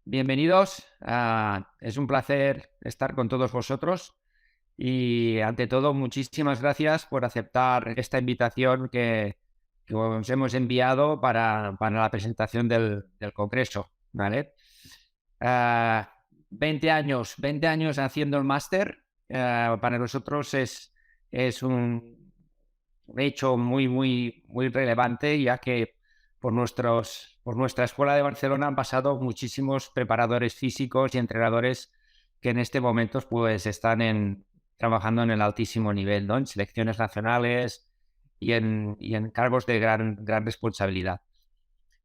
Bienvenidos. Es un placer estar con todos vosotros y ante todo muchísimas gracias por aceptar esta invitación que os hemos enviado para la presentación del Congreso, ¿vale? 20 años haciendo el máster, para nosotros es un hecho muy relevante, ya que por nuestra escuela de Barcelona han pasado muchísimos preparadores físicos y entrenadores que en este momento pues trabajando en el altísimo nivel, ¿no? En selecciones nacionales y en cargos de gran responsabilidad.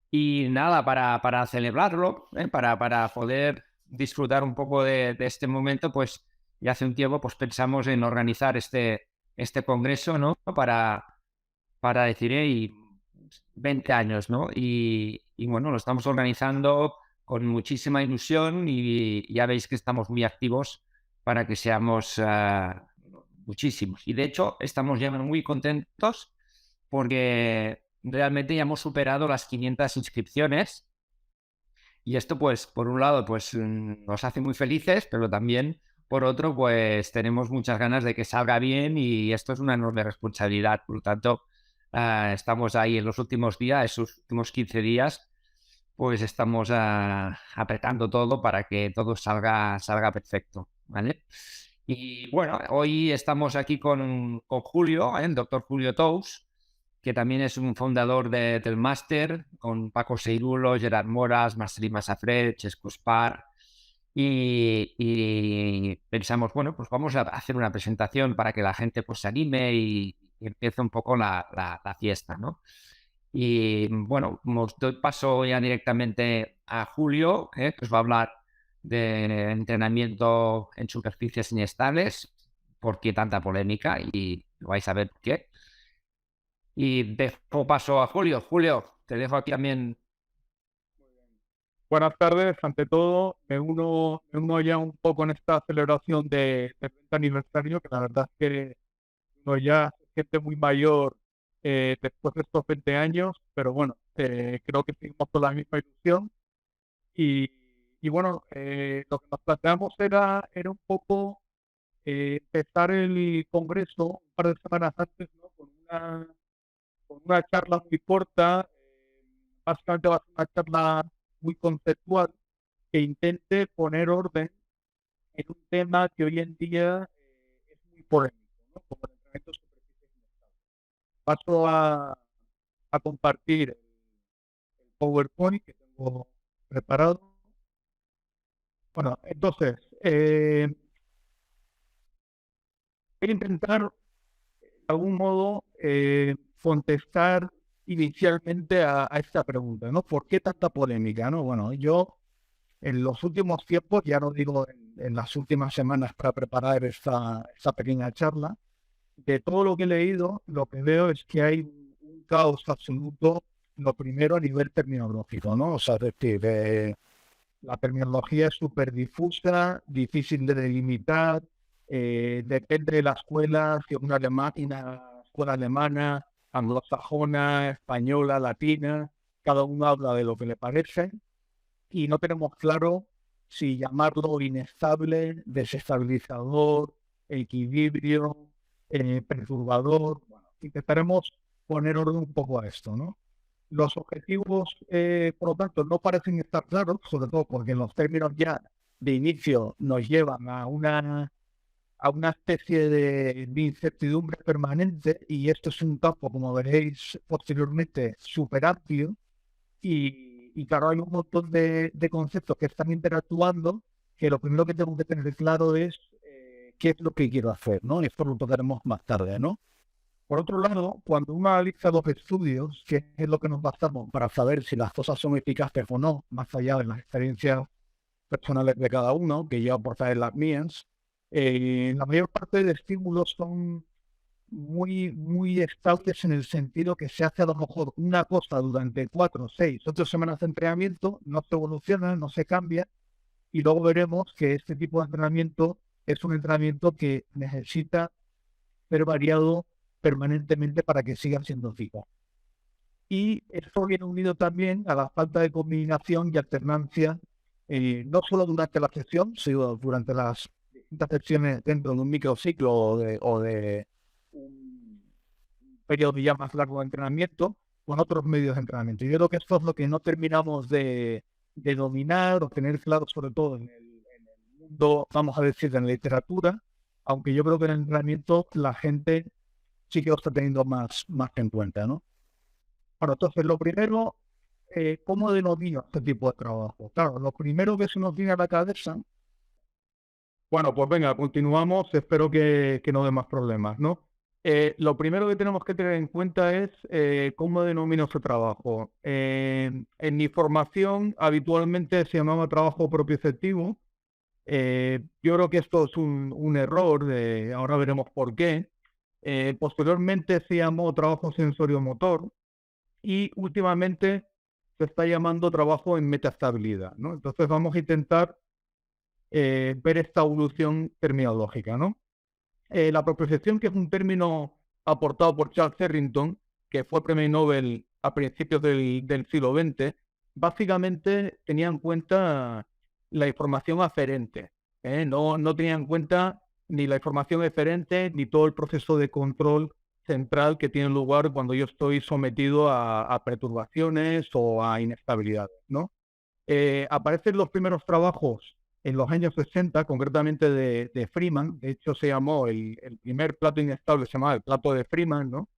Y nada, para celebrarlo, para poder disfrutar un poco de este momento, pues ya hace un tiempo pues pensamos en organizar este congreso, ¿no? Para decir, hey, 20 años, ¿no? Y bueno, lo estamos organizando con muchísima ilusión y ya veis que estamos muy activos para que seamos muchísimos. Y de hecho, estamos ya muy contentos porque realmente ya hemos superado las 500 inscripciones y esto, pues, por un lado, pues nos hace muy felices, pero también, por otro, pues tenemos muchas ganas de que salga bien y esto es una enorme responsabilidad. Por lo tanto, estamos ahí en los últimos días, esos últimos 15 días, pues estamos apretando todo para que todo salga perfecto, ¿vale? Y bueno, hoy estamos aquí con Julio, el doctor Julio Tous, que también es un fundador del máster, con Paco Seirulo, Gerard Moras, Marcelí Massafre, Chesco Spar. Y pensamos, bueno, pues vamos a hacer una presentación para que la gente pues se anime y empiece un poco la fiesta, ¿no? Y bueno, os doy paso ya directamente a Julio, que os va a hablar de entrenamiento en superficies inestables, por qué tanta polémica y vais a ver por qué. Y dejo paso a Julio. Julio, te dejo aquí también. Buenas tardes, ante todo, me uno ya un poco en esta celebración de 30 aniversario, que la verdad es que uno ya se siente muy mayor después de estos 20 años, pero bueno, creo que seguimos con la misma ilusión y, y bueno, lo que nos planteamos era un poco empezar el congreso un par de semanas antes, ¿no? Con una charla muy corta, básicamente va a ser una charla muy conceptual que intente poner orden en un tema que hoy en día es muy polémico, ¿no? Como el entrenamiento de superficies inestables. Paso a compartir el PowerPoint que tengo preparado. Bueno, entonces, voy a intentar de algún modo contestar inicialmente a esta pregunta, ¿no? ¿Por qué tanta polémica, no? Bueno, yo en los últimos tiempos, ya no digo en las últimas semanas para preparar esta pequeña charla, de todo lo que he leído, lo que veo es que hay un caos absoluto, lo primero a nivel terminológico, ¿no? O sea, es decir, la terminología es súper difusa, difícil de delimitar, depende de la escuela, si es una escuela alemana, anglosajona, española, latina, cada uno habla de lo que le parece y no tenemos claro si llamarlo inestable, desestabilizador, equilibrio, perturbador. Bueno, intentaremos poner orden un poco a esto, ¿no? Los objetivos, por lo tanto, no parecen estar claros, sobre todo porque los términos ya de inicio nos llevan a una especie de incertidumbre permanente y esto es un campo, como veréis posteriormente, súper amplio y claro, hay un montón de conceptos que están interactuando que lo primero que tengo que tener claro es qué es lo que quiero hacer, ¿no? Y esto lo tocaremos más tarde, ¿no? Por otro lado, cuando uno analiza los estudios, que es lo que nos basamos para saber si las cosas son eficaces o no, más allá de las experiencias personales de cada uno, que yo aportaré las mías, la mayor parte de estímulos son muy estables en el sentido que se hace a lo mejor una cosa durante 4, 6, 8 semanas de entrenamiento, no se evoluciona, no se cambia, y luego veremos que este tipo de entrenamiento es un entrenamiento que necesita ser variado permanentemente para que siga siendo eficaz. Y esto viene unido también a la falta de combinación y alternancia no solo durante la sesión, sino durante las distintas sesiones dentro de un microciclo o de un periodo ya más largo de entrenamiento, con otros medios de entrenamiento. Y yo creo que esto es lo que no terminamos de dominar o tener claro, sobre todo en el mundo, vamos a decir, de la literatura, aunque yo creo que en el entrenamiento la gente sí que lo está teniendo más en cuenta, ¿no? Bueno, entonces lo primero, ¿cómo denomino este tipo de trabajo? Claro, lo primero que se nos viene a la cabeza, bueno, pues venga, continuamos, espero que no dé más problemas, ¿no? Lo primero que tenemos que tener en cuenta es cómo denomino este trabajo. En mi formación habitualmente se llamaba trabajo propioceptivo. Yo creo que esto es un error, ahora veremos por qué. Posteriormente se llamó trabajo sensorio-motor y últimamente se está llamando trabajo en metaestabilidad, ¿no? Entonces vamos a intentar ver esta evolución terminológica, ¿no? La propiocepción, que es un término aportado por Charles Harrington, que fue premio Nobel a principios del siglo XX, básicamente tenía en cuenta la información aferente, ¿eh? No tenía en cuenta ni la información eferente ni todo el proceso de control central que tiene lugar cuando yo estoy sometido a perturbaciones o a inestabilidades, ¿no? Aparecen los primeros trabajos en los años 60, concretamente de Freeman. De hecho, se llamó el primer plato inestable, se llamaba el plato de Freeman, ¿no?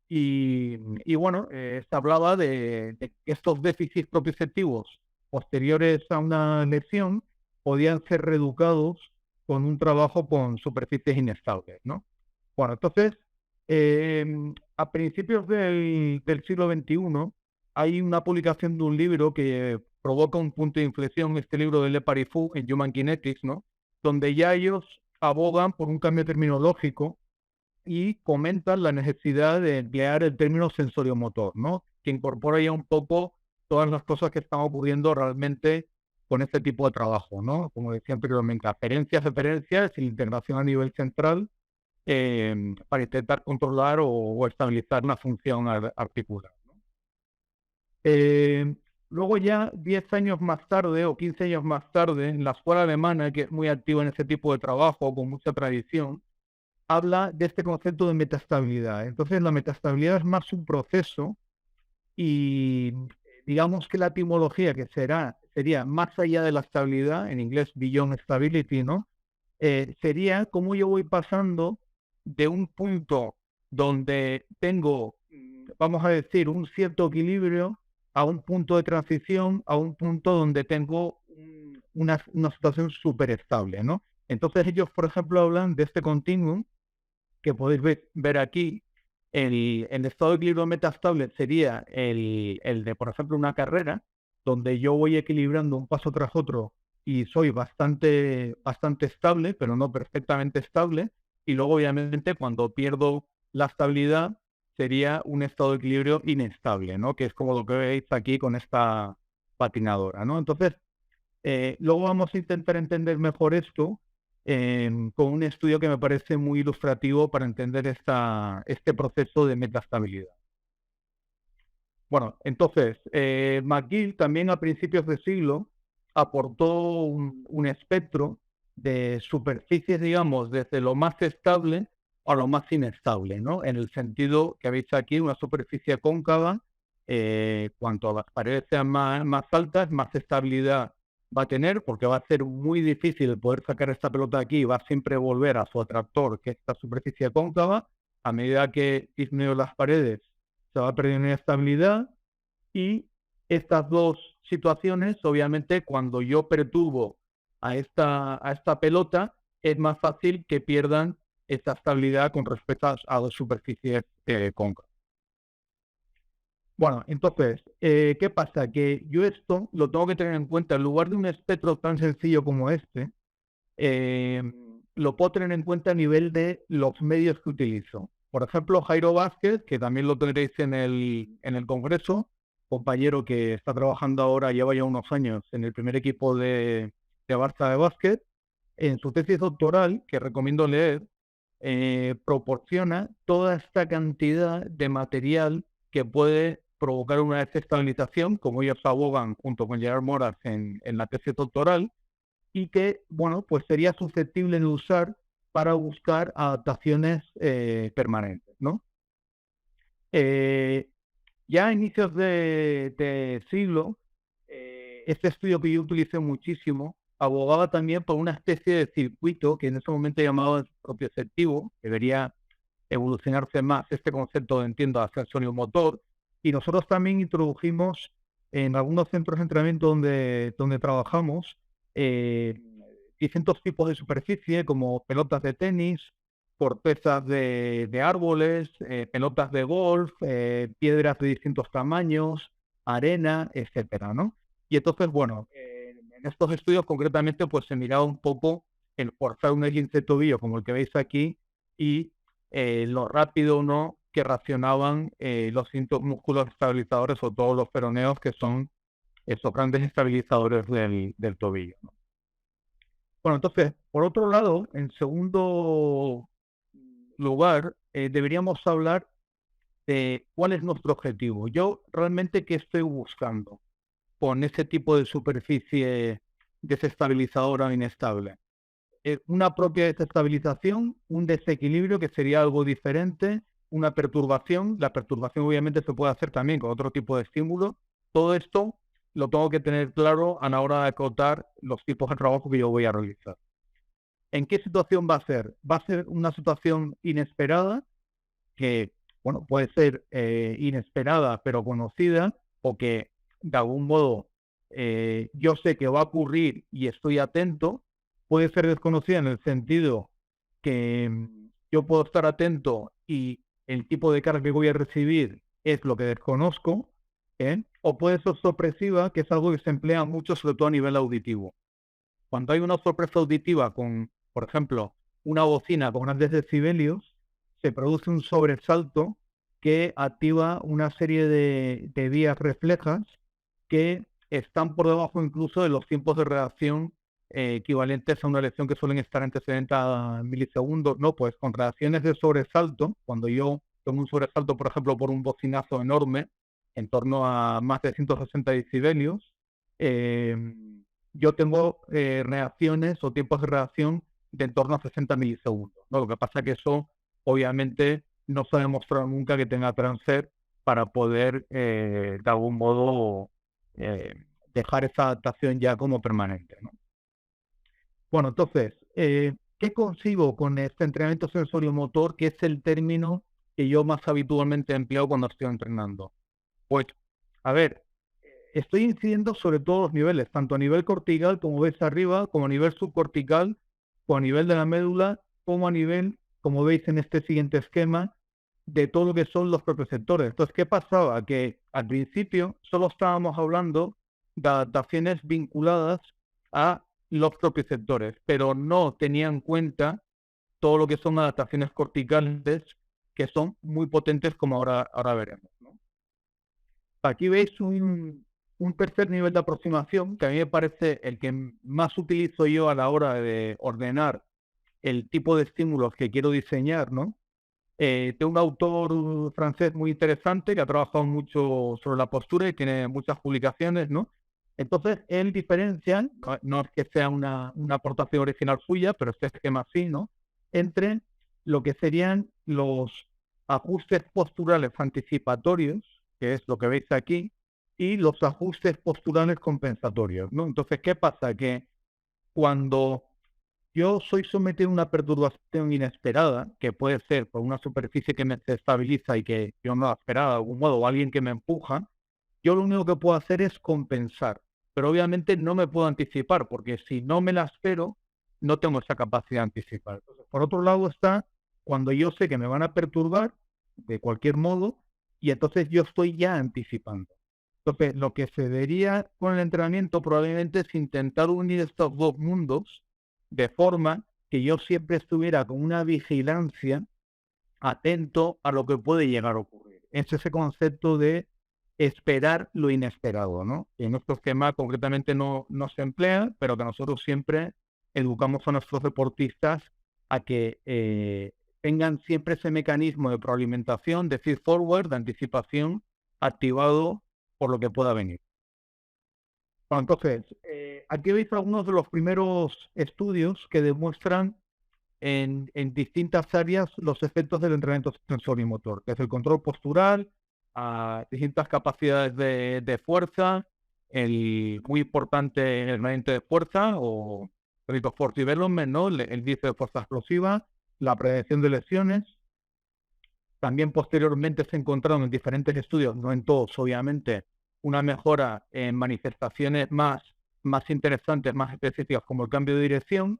Y bueno, se hablaba de que estos déficits propioceptivos posteriores a una lesión podían ser reeducados con un trabajo con superficies inestables, ¿no? Bueno, entonces, a principios del siglo XXI hay una publicación de un libro que provoca un punto de inflexión, este libro de Le Parifu en Human Kinetics, ¿no? Donde ya ellos abogan por un cambio terminológico y comentan la necesidad de emplear el término sensoriomotor, ¿no? Que incorpora ya un poco todas las cosas que están ocurriendo realmente con este tipo de trabajo, ¿no? Como decía anteriormente, aferencias, referencias y integración a nivel central para intentar controlar o estabilizar una función articular, ¿no? Luego ya 10 años más tarde o 15 años más tarde, en la escuela alemana, que es muy activa en ese tipo de trabajo, con mucha tradición, habla de este concepto de metaestabilidad. Entonces, la metaestabilidad es más un proceso y digamos que la etimología que sería más allá de la estabilidad, en inglés beyond stability, ¿no? Sería cómo yo voy pasando de un punto donde tengo, vamos a decir, un cierto equilibrio a un punto de transición, a un punto donde tengo una situación súper estable, ¿no? Entonces ellos, por ejemplo, hablan de este continuum que podéis ver aquí. El estado de equilibrio metastable sería el de, por ejemplo, una carrera, donde yo voy equilibrando un paso tras otro y soy bastante estable, pero no perfectamente estable. Y luego, obviamente, cuando pierdo la estabilidad, sería un estado de equilibrio inestable, ¿no? Que es como lo que veis aquí con esta patinadora, ¿no? Entonces, luego vamos a intentar entender mejor esto con un estudio que me parece muy ilustrativo para entender este proceso de metaestabilidad. Bueno, entonces, McGill también a principios de siglo aportó un espectro de superficies, digamos, desde lo más estable a lo más inestable, ¿no? En el sentido que veis aquí, una superficie cóncava, cuanto las paredes sean más altas, más estabilidad va a tener, porque va a ser muy difícil poder sacar esta pelota aquí y va a siempre volver a su atractor, que es esta superficie cóncava. A medida que disminuyen las paredes, se va perdiendo estabilidad. Y estas dos situaciones, obviamente, cuando yo perturbo a esta pelota, es más fácil que pierdan esta estabilidad con respecto a las superficies cóncavas. Bueno, entonces, ¿qué pasa? Que yo esto lo tengo que tener en cuenta. En lugar de un espectro tan sencillo como este, lo puedo tener en cuenta a nivel de los medios que utilizo. Por ejemplo, Jairo Vázquez, que también lo tendréis en el Congreso, compañero que está trabajando ahora, lleva ya unos años en el primer equipo de Barça de básquet, en su tesis doctoral, que recomiendo leer, proporciona toda esta cantidad de material que puede provocar una desestabilización, como ellos abogan junto con Gerard Moras en la tesis doctoral, y que, bueno, pues sería susceptible de usar para buscar adaptaciones permanentes, ¿no? Ya a inicios de siglo, este estudio que yo utilicé muchísimo abogaba también por una especie de circuito que en ese momento llamaba propioceptivo, que debería evolucionarse más este concepto, entiendo, de ascensorio motor, y nosotros también introdujimos en algunos centros de entrenamiento donde trabajamos eh, distintos tipos de superficie, como pelotas de tenis, cortezas de árboles, pelotas de golf, piedras de distintos tamaños, arena, etcétera, ¿no? Y entonces, bueno, en estos estudios concretamente, pues se miraba un poco el forzar un esguince de tobillo, como el que veis aquí, y lo rápido o no que reaccionaban los distintos músculos estabilizadores o todos los peroneos, que son estos grandes estabilizadores del tobillo, ¿no? Bueno, entonces, por otro lado, en segundo lugar, deberíamos hablar de cuál es nuestro objetivo. Yo realmente qué estoy buscando con ese tipo de superficie desestabilizadora o inestable. Una propia desestabilización, un desequilibrio que sería algo diferente, una perturbación. La perturbación obviamente se puede hacer también con otro tipo de estímulo. Todo esto lo tengo que tener claro a la hora de acotar los tipos de trabajo que yo voy a realizar. ¿En qué situación va a ser? Va a ser una situación inesperada, que, bueno, puede ser inesperada pero conocida, o que de algún modo yo sé que va a ocurrir y estoy atento. Puede ser desconocida en el sentido que yo puedo estar atento y el tipo de carga que voy a recibir es lo que desconozco, ¿eh? O puede ser sorpresiva, que es algo que se emplea mucho, sobre todo a nivel auditivo. Cuando hay una sorpresa auditiva con, por ejemplo, una bocina con grandes decibelios, se produce un sobresalto que activa una serie de vías reflejas que están por debajo incluso de los tiempos de reacción equivalentes a una lección que suelen estar entre 70 milisegundos, ¿no? Pues con reacciones de sobresalto, cuando yo tomo un sobresalto, por ejemplo, por un bocinazo enorme, en torno a más de 160 decibelios, eh, yo tengo reacciones o tiempos de reacción de en torno a 60 milisegundos, ¿no? Lo que pasa es que eso, obviamente, no se ha demostrado nunca que tenga transfer para poder, de algún modo, dejar esa adaptación ya como permanente, ¿no? Bueno, entonces, ¿qué consigo con este entrenamiento sensorio-motor, que es el término que yo más habitualmente empleo cuando estoy entrenando? Pues, a ver, estoy incidiendo sobre todos los niveles, tanto a nivel cortical, como veis arriba, como a nivel subcortical, o a nivel de la médula, como a nivel, como veis en este siguiente esquema, de todo lo que son los propioceptores. Entonces, ¿qué pasaba? Que al principio solo estábamos hablando de adaptaciones vinculadas a los propioceptores, pero no tenía en cuenta todo lo que son adaptaciones corticales, que son muy potentes, como ahora veremos, ¿no? Aquí veis un tercer nivel de aproximación, que a mí me parece el que más utilizo yo a la hora de ordenar el tipo de estímulos que quiero diseñar, ¿no? De un autor francés muy interesante que ha trabajado mucho sobre la postura y tiene muchas publicaciones, ¿no? Entonces, él diferencia, no es que sea una aportación original suya, pero este esquema sí, ¿no? Entre lo que serían los ajustes posturales anticipatorios, que es lo que veis aquí, y los ajustes posturales compensatorios, ¿no? Entonces, ¿qué pasa? Que cuando yo soy sometido a una perturbación inesperada, que puede ser por una superficie que me estabiliza y que yo no la esperaba de algún modo, o alguien que me empuja, yo lo único que puedo hacer es compensar. Pero obviamente no me puedo anticipar, porque si no me la espero, no tengo esa capacidad de anticipar. Entonces, por otro lado está cuando yo sé que me van a perturbar de cualquier modo, y entonces yo estoy ya anticipando. Entonces, lo que se debería con el entrenamiento probablemente es intentar unir estos dos mundos de forma que yo siempre estuviera con una vigilancia, atento a lo que puede llegar a ocurrir. Es ese concepto de esperar lo inesperado, ¿no? En nuestro esquema concretamente no se emplea, pero que nosotros siempre educamos a nuestros deportistas a que tengan siempre ese mecanismo de proalimentación, de feed forward, de anticipación, activado por lo que pueda venir. Bueno, entonces, aquí veis algunos de los primeros estudios que demuestran en distintas áreas los efectos del entrenamiento sensorimotor, que es el control postural, a distintas capacidades de fuerza, el muy importante el entrenamiento de fuerza o Rate of Force Development, ¿no? El índice de fuerza explosiva, la prevención de lesiones. También posteriormente se encontraron en diferentes estudios, no en todos obviamente, una mejora en manifestaciones más interesantes, más específicas, como el cambio de dirección,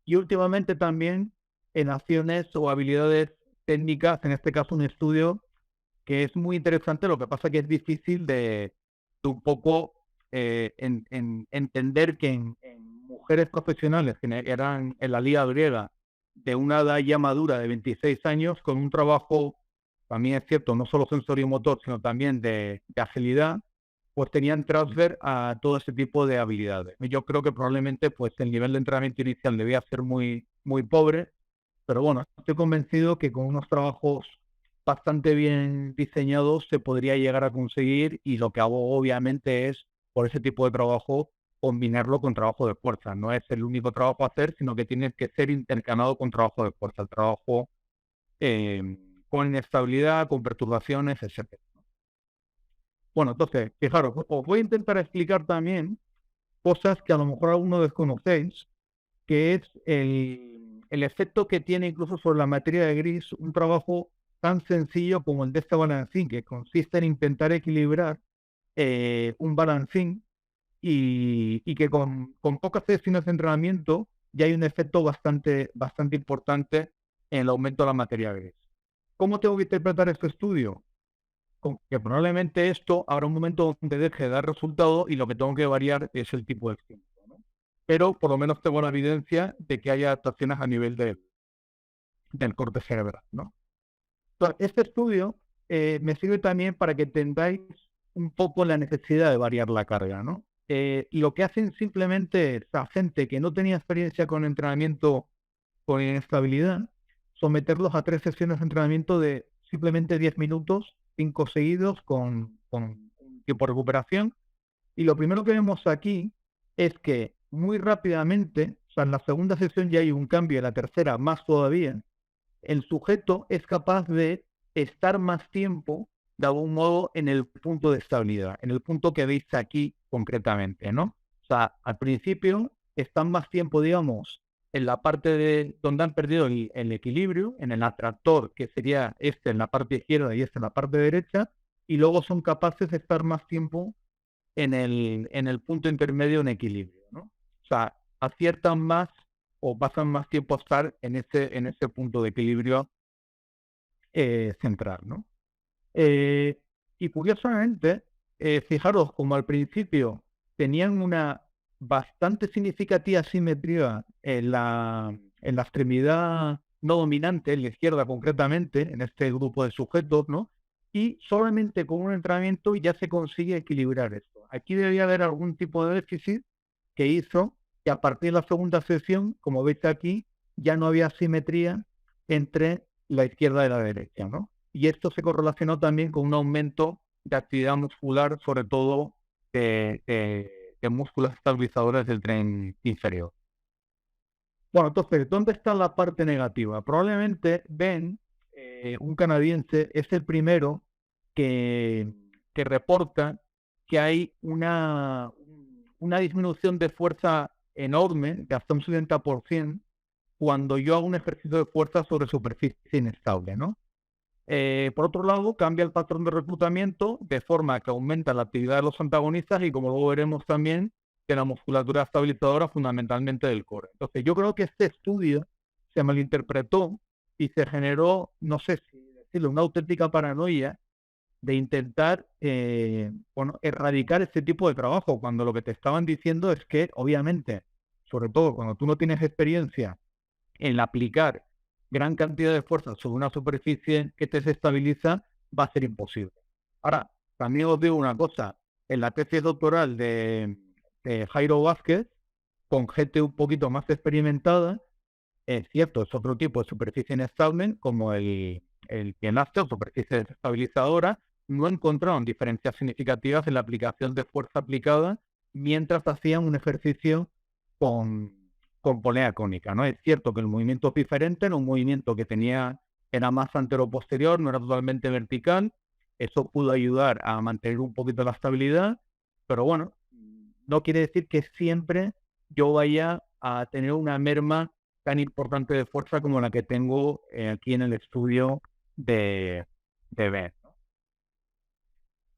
y últimamente también en acciones o habilidades técnicas, en este caso un estudio que es muy interesante, lo que pasa que es difícil de un poco entender que en mujeres profesionales que eran en la liga griega de una edad ya madura de 26 años, con un trabajo, también es cierto, no solo sensorimotor, sino también de agilidad, pues tenían transfer a todo ese tipo de habilidades. Yo creo que probablemente pues el nivel de entrenamiento inicial debía ser muy, muy pobre, pero bueno, estoy convencido que con unos trabajos bastante bien diseñados se podría llegar a conseguir, y lo que hago obviamente es, por ese tipo de trabajo, combinarlo con trabajo de fuerza. No es el único trabajo a hacer, sino que tiene que ser intercalado con trabajo de fuerza, el trabajo con inestabilidad, con perturbaciones, etcétera. Bueno, entonces, fijaros, os voy a intentar explicar también cosas que a lo mejor algunos desconocéis, que es el efecto que tiene incluso sobre la materia de gris un trabajo tan sencillo como el de este balancín, que consiste en intentar equilibrar un balancín y que con pocas sesiones de entrenamiento ya hay un efecto bastante importante en el aumento de la materia gris. ¿Cómo tengo que interpretar este estudio? Con que probablemente esto habrá un momento donde deje de dar resultado y lo que tengo que variar es el tipo de estímulo, ¿no? Pero por lo menos tengo la evidencia de que hay adaptaciones a nivel del corte cerebral, ¿no? Entonces, este estudio me sirve también para que entendáis un poco la necesidad de variar la carga, ¿no? Y lo que hacen simplemente es a gente que no tenía experiencia con entrenamiento con inestabilidad, someterlos a 3 sesiones de entrenamiento de simplemente 10 minutos, 5 seguidos, con un tiempo de recuperación. Y lo primero que vemos aquí es que muy rápidamente, o sea, en la segunda sesión ya hay un cambio, en la tercera más todavía, el sujeto es capaz de estar más tiempo, de algún modo, en el punto de estabilidad, en el punto que veis aquí concretamente, ¿no? O sea, al principio están más tiempo, digamos, en la parte de donde han perdido el equilibrio, en el atractor, que sería este en la parte izquierda y este en la parte derecha, y luego son capaces de estar más tiempo en el punto intermedio en equilibrio, ¿no? O sea, aciertan más o pasan más tiempo a estar en ese punto de equilibrio central, ¿no? Y curiosamente, fijaros como al principio tenían una bastante significativa simetría en la extremidad no dominante, en la izquierda concretamente, en este grupo de sujetos, ¿no? Y solamente con un entrenamiento ya se consigue equilibrar esto. Aquí debía haber algún tipo de déficit que hizo que a partir de la segunda sesión, como veis aquí, ya no había simetría entre la izquierda y la derecha, ¿no? Y esto se correlacionó también con un aumento de actividad muscular, sobre todo de músculos estabilizadores del tren inferior. Bueno, entonces, ¿dónde está la parte negativa? Probablemente Ben, un canadiense, es el primero que reporta que hay una disminución de fuerza enorme, de hasta un 70%, cuando yo hago un ejercicio de fuerza sobre superficie inestable, ¿no? Por otro lado, cambia el patrón de reclutamiento de forma que aumenta la actividad de los antagonistas y, como luego veremos también, de la musculatura estabilizadora, fundamentalmente del core. Entonces, yo creo que este estudio se malinterpretó y se generó, no sé si decirlo, una auténtica paranoia de intentar erradicar este tipo de trabajo, cuando lo que te estaban diciendo es que, obviamente, sobre todo cuando tú no tienes experiencia en aplicar gran cantidad de fuerza sobre una superficie que te desestabiliza, va a ser imposible. Ahora, también os digo una cosa, en la tesis doctoral de Jairo Vázquez, con gente un poquito más experimentada, es cierto, es otro tipo de superficie inestable, como el pienaste o superficie desestabilizadora, no encontraron diferencias significativas en la aplicación de fuerza aplicada mientras hacían un ejercicio con polea cónica, ¿no? Es cierto que el movimiento es diferente, era un movimiento que era más antero-posterior, no era totalmente vertical. Eso pudo ayudar a mantener un poquito la estabilidad, pero bueno, no quiere decir que siempre yo vaya a tener una merma tan importante de fuerza como la que tengo aquí en el estudio de Ben.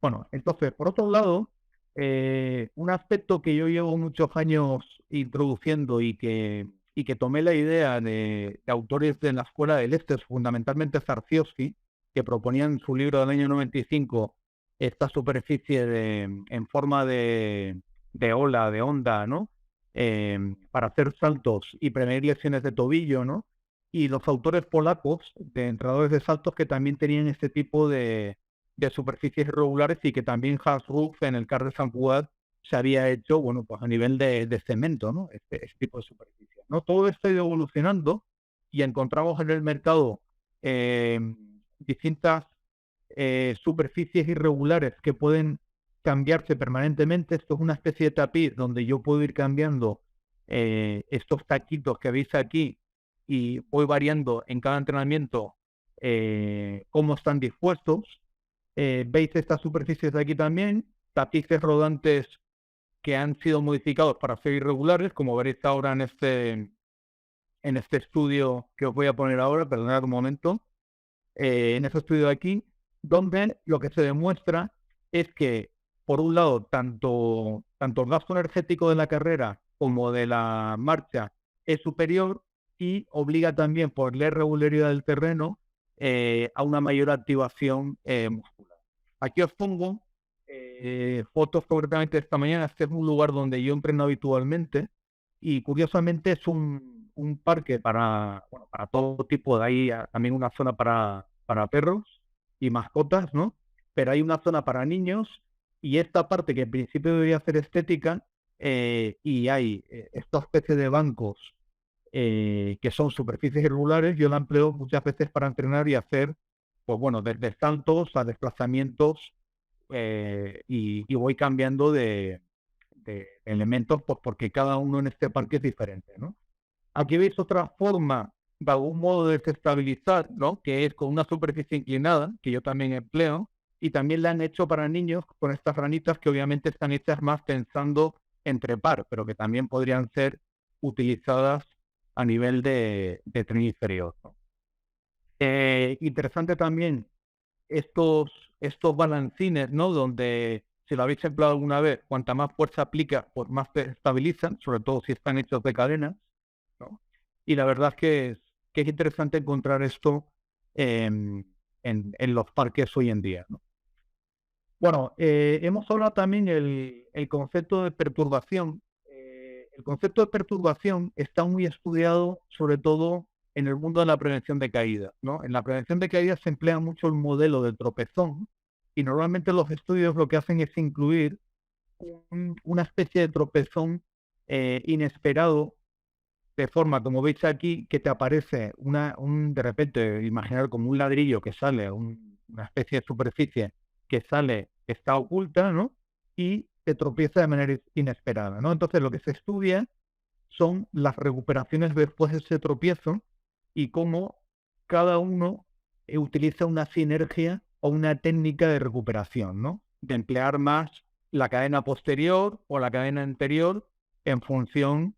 Bueno, entonces, por otro lado, un aspecto que yo llevo muchos años introduciendo y que tomé la idea de autores de la Escuela del Este, fundamentalmente Zarziowski, que proponían en su libro del año 95 esta superficie en forma de ola, de onda, ¿no? Para hacer saltos y prevenir lesiones de tobillo, ¿no? Y los autores polacos de entrenadores de saltos que también tenían este tipo de superficies irregulares y que también Hans Ruff en el CAR de San Cugat se había hecho, bueno, pues a nivel de cemento, ¿no? Este tipo de superficies, ¿no? Todo esto ha ido evolucionando y encontramos en el mercado distintas superficies irregulares que pueden cambiarse permanentemente. Esto es una especie de tapiz donde yo puedo ir cambiando estos taquitos que veis aquí y voy variando en cada entrenamiento cómo están dispuestos. Veis estas superficies de aquí también, tapices rodantes que han sido modificados para ser irregulares, como veréis ahora en este estudio que os voy a poner ahora, perdonad un momento, en este estudio de aquí, donde lo que se demuestra es que, por un lado, tanto el gasto energético de la carrera como de la marcha es superior y obliga también, por la irregularidad del terreno, a una mayor activación muscular. Aquí os pongo fotos concretamente de esta mañana. Este es un lugar donde yo entreno habitualmente y curiosamente es un parque para todo tipo. De ahí también una zona para perros y mascotas, ¿no? Pero hay una zona para niños y esta parte que en principio debería ser estética y hay esta especie de bancos que son superficies irregulares. Yo la empleo muchas veces para entrenar y hacer, pues bueno, desde saltos a desplazamientos y voy cambiando de elementos, pues porque cada uno en este parque es diferente, ¿no? Aquí veis otra forma, de algún modo de desestabilizar, ¿no? Que es con una superficie inclinada, que yo también empleo, y también la han hecho para niños con estas ranitas que obviamente están hechas más pensando en trepar, pero que también podrían ser utilizadas a nivel de tren inferior, ¿no? Interesante también estos balancines, ¿no? Donde, si lo habéis empleado alguna vez, cuanta más fuerza aplica, pues más se estabilizan, sobre todo si están hechos de cadenas, ¿no? Y la verdad es que es interesante encontrar esto en los parques hoy en día, ¿no? Bueno, hemos hablado también el concepto de perturbación. El concepto de perturbación está muy estudiado, sobre todo en el mundo de la prevención de caídas, ¿no? En la prevención de caídas se emplea mucho el modelo del tropezón y normalmente los estudios lo que hacen es incluir una especie de tropezón inesperado, de forma, como veis aquí, que te aparece de repente, imaginar como un ladrillo que sale, una especie de superficie que sale, está oculta, ¿no? Y te tropieza de manera inesperada, ¿no? Entonces lo que se estudia son las recuperaciones después de ese tropiezo y cómo cada uno utiliza una sinergia o una técnica de recuperación, ¿no? De emplear más la cadena posterior o la cadena anterior en función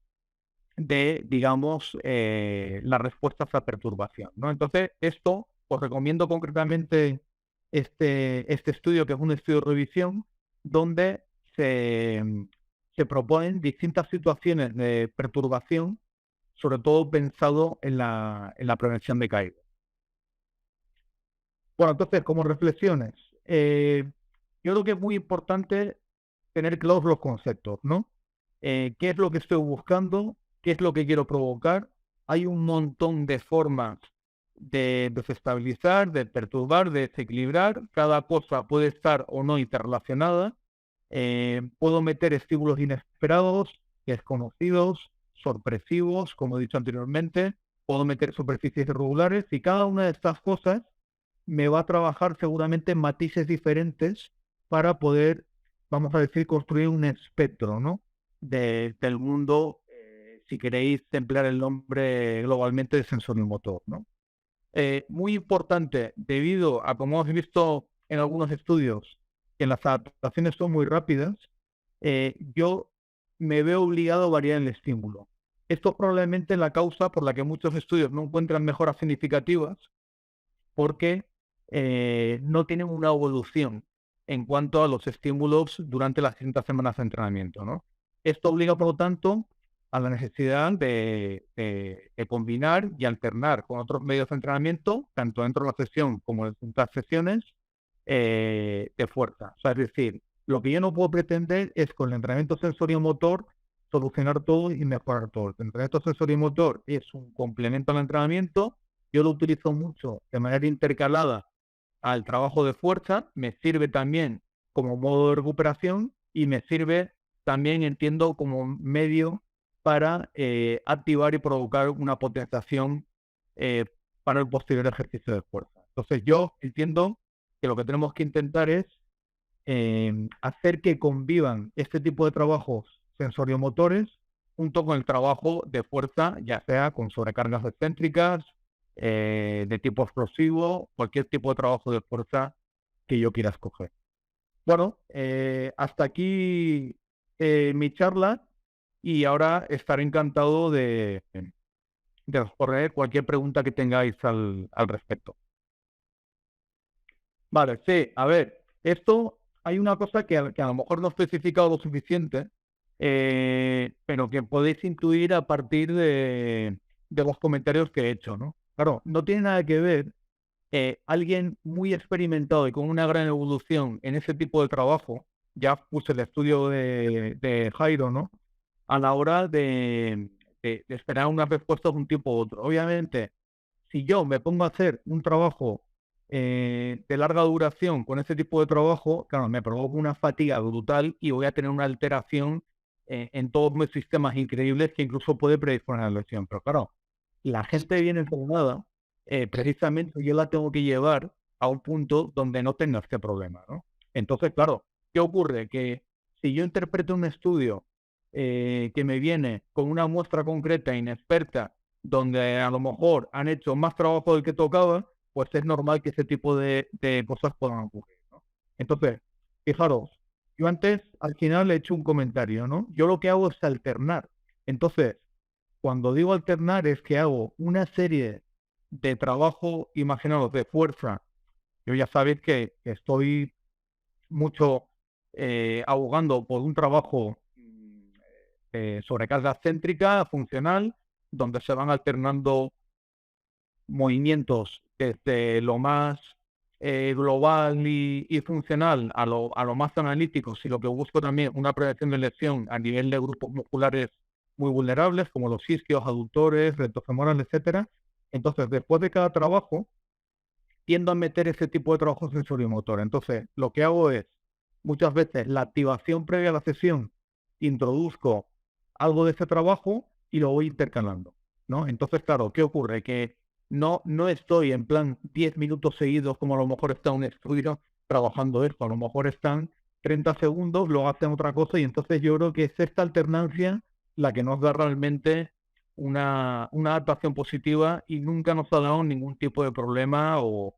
de, digamos, las respuestas a perturbación, ¿no? Entonces, esto os recomiendo concretamente este estudio, que es un estudio de revisión, donde se proponen distintas situaciones de perturbación, sobre todo pensado en la prevención de caídas. Bueno, entonces, como reflexiones, yo creo que es muy importante tener claros los conceptos, ¿no? ¿Qué es lo que estoy buscando? ¿Qué es lo que quiero provocar? Hay un montón de formas de desestabilizar, de perturbar, de desequilibrar. Cada cosa puede estar o no interrelacionada. Puedo meter estímulos inesperados, desconocidos, sorpresivos, como he dicho anteriormente. Puedo meter superficies irregulares y cada una de estas cosas me va a trabajar seguramente en matices diferentes para poder, vamos a decir, construir un espectro, ¿no? Del mundo, si queréis emplear el nombre globalmente de sensorimotor, ¿no? Muy importante, debido a, como hemos visto en algunos estudios, que las adaptaciones son muy rápidas, yo me veo obligado a variar el estímulo. Esto es probablemente la causa por la que muchos estudios no encuentran mejoras significativas, porque no tienen una evolución en cuanto a los estímulos durante las distintas semanas de entrenamiento, ¿no? Esto obliga, por lo tanto, a la necesidad de combinar y alternar con otros medios de entrenamiento, tanto dentro de la sesión como en las sesiones de fuerza. O sea, es decir, lo que yo no puedo pretender es con el entrenamiento sensorio-motor solucionar todo y mejorar todo. El entrenamiento sensorio-motor es un complemento al entrenamiento. Yo lo utilizo mucho de manera intercalada al trabajo de fuerza, me sirve también como modo de recuperación y me sirve también, entiendo, como medio para activar y provocar una potenciación para el posterior ejercicio de fuerza. Entonces yo entiendo que lo que tenemos que intentar es hacer que convivan este tipo de trabajos sensoriomotores junto con el trabajo de fuerza, ya sea con sobrecargas excéntricas, de tipo explosivo, cualquier tipo de trabajo de fuerza que yo quiera escoger. Bueno, hasta aquí mi charla y ahora estaré encantado de responder cualquier pregunta que tengáis al respecto. Vale, sí, a ver, esto hay una cosa que a lo mejor no he especificado lo suficiente, pero que podéis intuir a partir de los comentarios que he hecho, ¿no? Claro, no tiene nada que ver alguien muy experimentado y con una gran evolución en ese tipo de trabajo, ya puse el estudio de Jairo, ¿no? A la hora de esperar unas respuestas de un tipo u otro. Obviamente, si yo me pongo a hacer un trabajo de larga duración con ese tipo de trabajo, claro, me provoca una fatiga brutal y voy a tener una alteración en todos mis sistemas increíbles que incluso puede predisponer a la lesión. Pero claro, la gente viene entrenada, precisamente yo la tengo que llevar a un punto donde no tenga este problema, ¿no? Entonces, claro, ¿qué ocurre? Que si yo interpreto un estudio que me viene con una muestra concreta, inexperta, donde a lo mejor han hecho más trabajo del que tocaba, pues es normal que ese tipo de cosas puedan ocurrir, ¿no? Entonces, fijaros, yo antes al final he hecho un comentario, ¿no? Yo lo que hago es alternar. Entonces, cuando digo alternar es que hago una serie de trabajo, imaginaos, de fuerza. Yo ya sabéis que estoy mucho abogando por un trabajo sobrecarga céntrica, funcional, donde se van alternando movimientos desde lo más global y funcional a lo más analítico, si lo que busco también una prevención de lesión a nivel de grupos musculares muy vulnerables, como los isquios, aductores, rectofemorales, etcétera. Entonces, después de cada trabajo, tiendo a meter ese tipo de trabajo sensoriomotor. Entonces, lo que hago es, muchas veces, la activación previa a la sesión, introduzco algo de ese trabajo y lo voy intercalando, ¿no? Entonces, claro, ¿qué ocurre? Que no estoy en plan 10 minutos seguidos como a lo mejor está un estudio trabajando esto. A lo mejor están 30 segundos, luego hacen otra cosa y entonces yo creo que es esta alternancia la que nos da realmente una adaptación positiva y nunca nos ha dado ningún tipo de problema o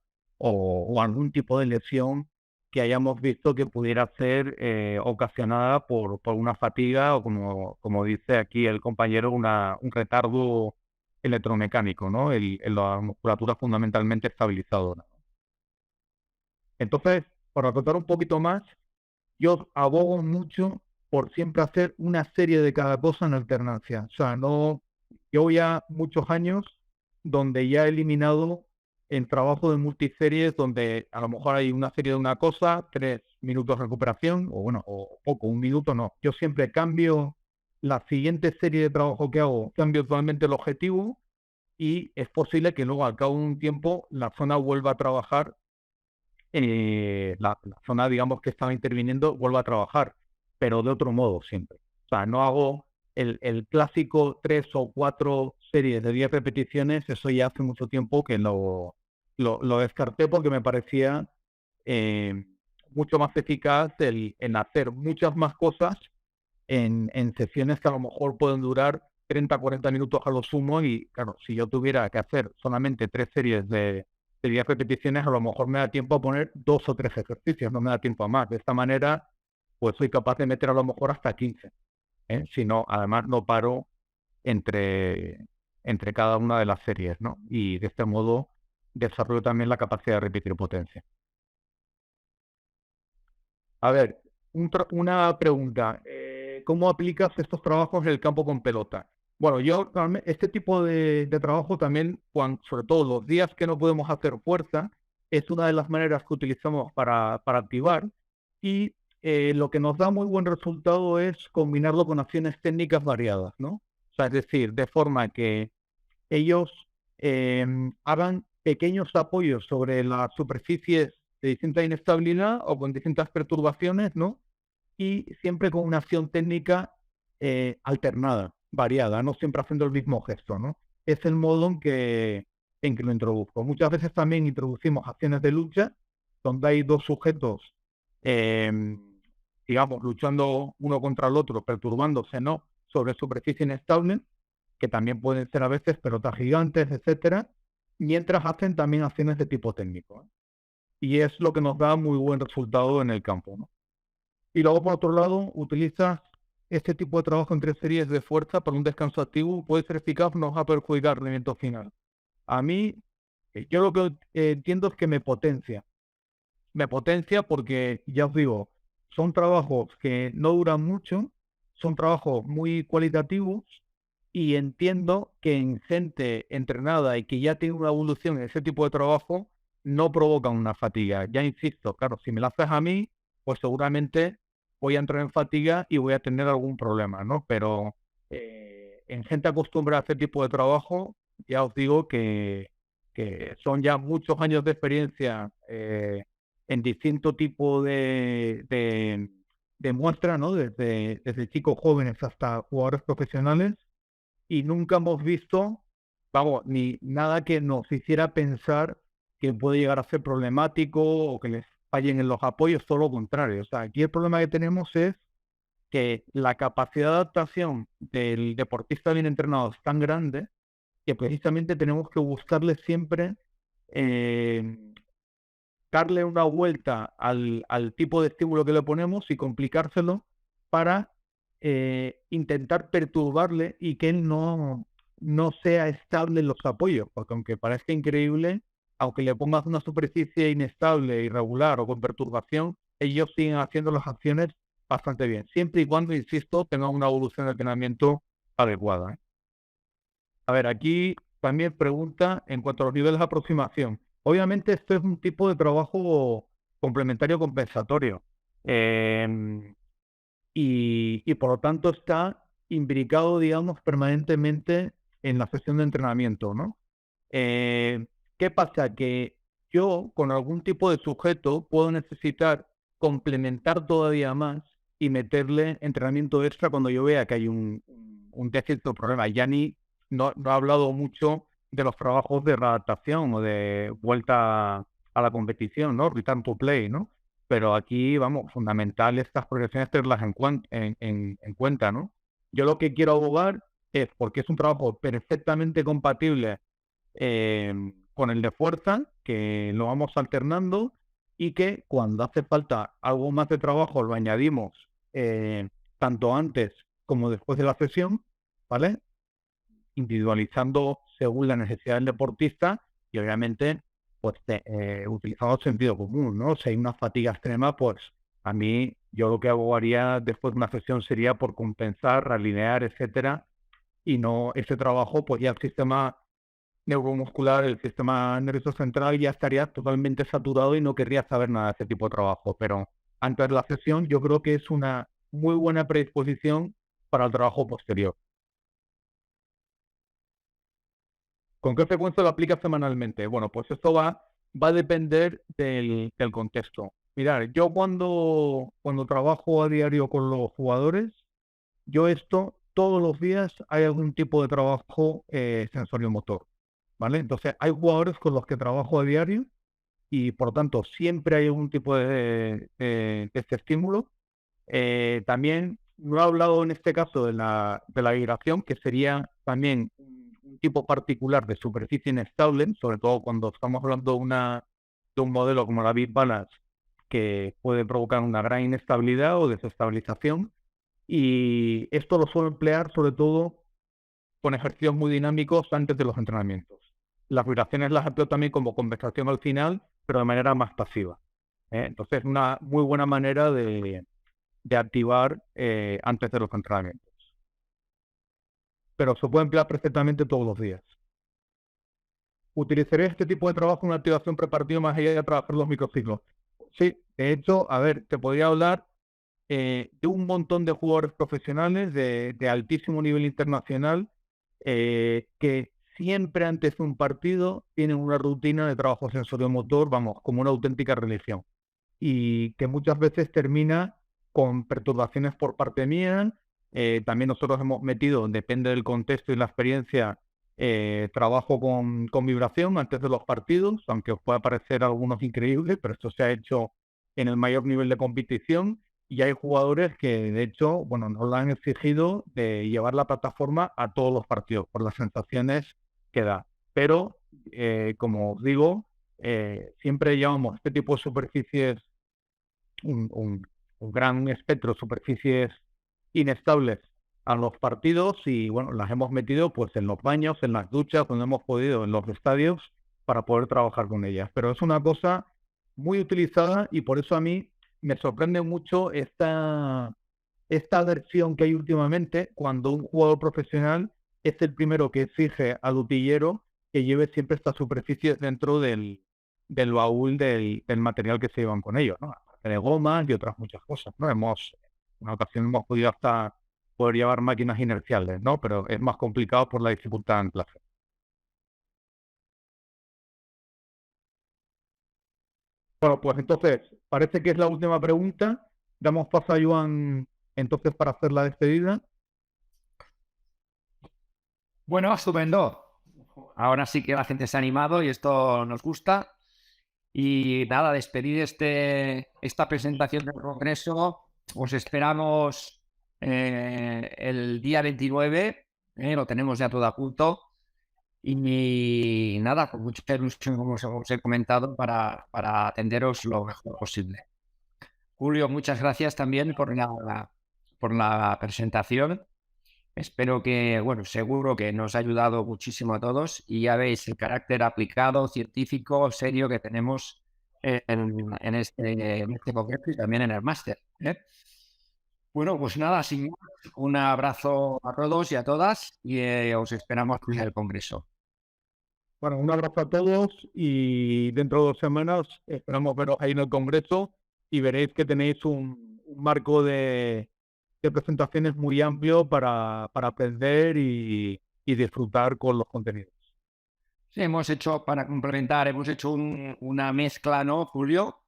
algún tipo de lesión que hayamos visto que pudiera ser ocasionada por una fatiga o como dice aquí el compañero, un retardo electromecánico, ¿no? La musculatura fundamentalmente estabilizadora. Entonces, para contar un poquito más, yo abogo mucho por siempre hacer una serie de cada cosa en alternancia. O sea, no, yo ya muchos años donde ya he eliminado el trabajo de multiseries, donde a lo mejor hay una serie de una cosa, 3 minutos de recuperación, o bueno, o poco, 1 minuto no. Yo siempre cambio la siguiente serie de trabajo que hago, cambio totalmente el objetivo y es posible que luego al cabo de un tiempo la zona vuelva a trabajar, la zona, digamos, que estaba interviniendo vuelva a trabajar, pero de otro modo siempre. O sea, no hago el clásico 3 o 4 series de 10 repeticiones, eso ya hace mucho tiempo lo descarté porque me parecía eh, mucho más eficaz en hacer muchas más cosas en sesiones que a lo mejor pueden durar 30, 40 minutos a lo sumo y claro, si yo tuviera que hacer solamente 3 series de 10 repeticiones, a lo mejor me da tiempo a poner 2 o 3 ejercicios, no me da tiempo a más. De esta manera, pues soy capaz de meter a lo mejor hasta 15, ¿eh? Si no, además no paro entre, entre cada una de las series, ¿no? Y de este modo desarrollo también la capacidad de repetir potencia. A ver, una pregunta. ¿Cómo aplicas estos trabajos en el campo con pelota? Bueno, yo este tipo de trabajo también, sobre todo los días que no podemos hacer fuerza, es una de las maneras que utilizamos para activar y lo que nos da muy buen resultado es combinarlo con acciones técnicas variadas, ¿no? O sea, es decir, de forma que ellos hagan pequeños apoyos sobre las superficies de distinta inestabilidad o con distintas perturbaciones, ¿no? Y siempre con una acción técnica alternada, variada, no siempre haciendo el mismo gesto, ¿no? Es el modo en que lo introduzco. Muchas veces también introducimos acciones de lucha, donde hay dos sujetos, eh, digamos, luchando uno contra el otro, perturbándose, ¿no? Sobre superficie inestable, que también pueden ser a veces pelotas gigantes, etcétera, mientras hacen también acciones de tipo técnico, ¿eh? Y es lo que nos da muy buen resultado en el campo, ¿no? Y luego, por otro lado, utilizas este tipo de trabajo en 3 series de fuerza para un descanso activo, puede ser eficaz, no va a perjudicar el rendimiento final. A mí, yo lo que entiendo es que me potencia. Me potencia porque, ya os digo, son trabajos que no duran mucho, son trabajos muy cualitativos y entiendo que en gente entrenada y que ya tiene una evolución en ese tipo de trabajo, no provocan una fatiga. Ya insisto, claro, si me lo haces a mí, pues seguramente voy a entrar en fatiga y voy a tener algún problema, ¿no? Pero en gente acostumbrada a este tipo de trabajo, ya os digo que son ya muchos años de experiencia en distinto tipo de muestra, ¿no? Desde chicos jóvenes hasta jugadores profesionales y nunca hemos visto, vamos, ni nada que nos hiciera pensar que puede llegar a ser problemático o que les fallen en los apoyos, todo lo contrario. O sea, aquí el problema que tenemos es que la capacidad de adaptación del deportista bien entrenado es tan grande que precisamente tenemos que buscarle siempre eh, darle una vuelta al tipo de estímulo que le ponemos y complicárselo para intentar perturbarle y que él no sea estable en los apoyos, porque aunque parezca increíble, aunque le pongas una superficie inestable, irregular o con perturbación, ellos siguen haciendo las acciones bastante bien, siempre y cuando, insisto, tengan una evolución de entrenamiento adecuada, ¿eh? A ver, aquí también pregunta en cuanto a los niveles de aproximación. Obviamente esto es un tipo de trabajo complementario compensatorio. Y por lo tanto está imbricado, digamos, permanentemente en la sesión de entrenamiento, ¿no? Eh, ¿Qué pasa? Que yo con algún tipo de sujeto puedo necesitar complementar todavía más y meterle entrenamiento extra cuando yo vea que hay un déficit o problema. Ya no he hablado mucho de los trabajos de readaptación o de vuelta a la competición, ¿no? Return to play, ¿no? Pero aquí, vamos, fundamental estas progresiones tenerlas en cuenta, ¿no? Yo lo que quiero abogar es, porque es un trabajo perfectamente compatible con el de fuerza, que lo vamos alternando y que cuando hace falta algo más de trabajo lo añadimos tanto antes como después de la sesión, ¿vale? Individualizando según la necesidad del deportista y obviamente pues utilizando sentido común, ¿no? Si hay una fatiga extrema, pues a mí yo lo que haría después de una sesión sería por compensar, realinear, etcétera, y no ese trabajo, pues ya el sistema neuromuscular, el sistema nervioso central ya estaría totalmente saturado y no querría saber nada de ese tipo de trabajo. Pero antes de la sesión yo creo que es una muy buena predisposición para el trabajo posterior. ¿Con qué frecuencia lo aplicas semanalmente? Bueno, pues esto va a depender del contexto. Mirad, yo cuando trabajo a diario con los jugadores, yo todos los días hay algún tipo de trabajo sensorio-motor. ¿vale? Entonces, hay jugadores con los que trabajo a diario y, por lo tanto, siempre hay algún tipo de este estímulo. También no he hablado en este caso de la vibración, que sería también un tipo particular de superficie inestable, sobre todo cuando estamos hablando de un modelo como la Big Balance, que puede provocar una gran inestabilidad o desestabilización. Y esto lo suelo emplear sobre todo con ejercicios muy dinámicos antes de los entrenamientos. Las vibraciones las empleo también como compensación al final, pero de manera más pasiva. Entonces, una muy buena manera de activar antes de los entrenamientos. Pero se puede emplear perfectamente todos los días. ¿Utilizaré este tipo de trabajo en una activación preparativa más allá de trabajar los microciclos? Sí, de hecho, a ver, te podría hablar de un montón de jugadores profesionales de altísimo nivel internacional que siempre antes de un partido tienen una rutina de trabajo sensorio-motor, vamos, como una auténtica religión. Y que muchas veces termina con perturbaciones por parte mía. También nosotros hemos metido, depende del contexto y la experiencia, trabajo con vibración antes de los partidos, aunque os pueda parecer algunos increíbles, pero esto se ha hecho en el mayor nivel de competición. Y hay jugadores que, de hecho, bueno, nos lo han exigido de llevar la plataforma a todos los partidos por las sensaciones que da. Pero, como os digo, siempre llevamos este tipo de superficies, un gran espectro de superficies inestables a los partidos y bueno, las hemos metido pues en los baños, en las duchas, donde hemos podido, en los estadios, para poder trabajar con ellas. Pero es una cosa muy utilizada y por eso a mí me sorprende mucho esta versión que hay últimamente cuando un jugador profesional es el primero que exige al utillero que lleve siempre estas superficies dentro del baúl del material que se llevan con ellos, ¿no? Aparte de gomas y otras muchas cosas, ¿no? En una ocasión hemos podido hasta poder llevar máquinas inerciales, ¿no? Pero es más complicado por la dificultad en clase. Bueno, pues entonces, parece que es la última pregunta. Damos paso a Joan entonces para hacer la despedida. Bueno, estupendo. Ahora sí que la gente se ha animado y esto nos gusta. Y nada, despedir esta presentación del Congreso. Os esperamos el día 29, lo tenemos ya todo a punto. Y nada, con mucha ilusión, como os he comentado, para atenderos lo mejor posible. Julio, muchas gracias también por la presentación. Espero que, bueno, seguro que nos ha ayudado muchísimo a todos y ya veis el carácter aplicado, científico, serio que tenemos en este congreso y también en el máster. Bueno, pues nada, sin más, un abrazo a todos y a todas y os esperamos en el congreso. Bueno, un abrazo a todos y dentro de 2 semanas esperamos veros ahí en el Congreso y veréis que tenéis un marco de presentaciones muy amplio para aprender y disfrutar con los contenidos. Sí, para complementar, hemos hecho una mezcla, ¿no, Julio?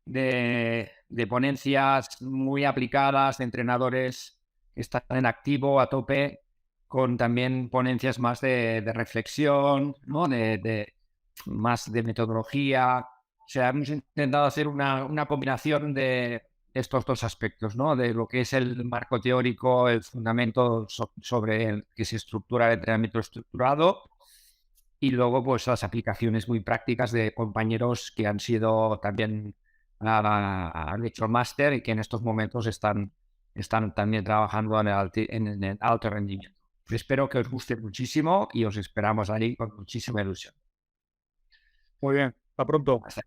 De ponencias muy aplicadas, de entrenadores que están en activo, a tope, con también ponencias más de reflexión, ¿no? Más de metodología. O sea, hemos intentado hacer una combinación de estos dos aspectos, ¿no? De lo que es el marco teórico, el fundamento sobre el que se estructura el entrenamiento estructurado y luego pues las aplicaciones muy prácticas de compañeros que han sido también han hecho máster y que en estos momentos están también trabajando en el alto rendimiento. Espero que os guste muchísimo y os esperamos ahí con muchísima ilusión. Muy bien, hasta pronto. Hasta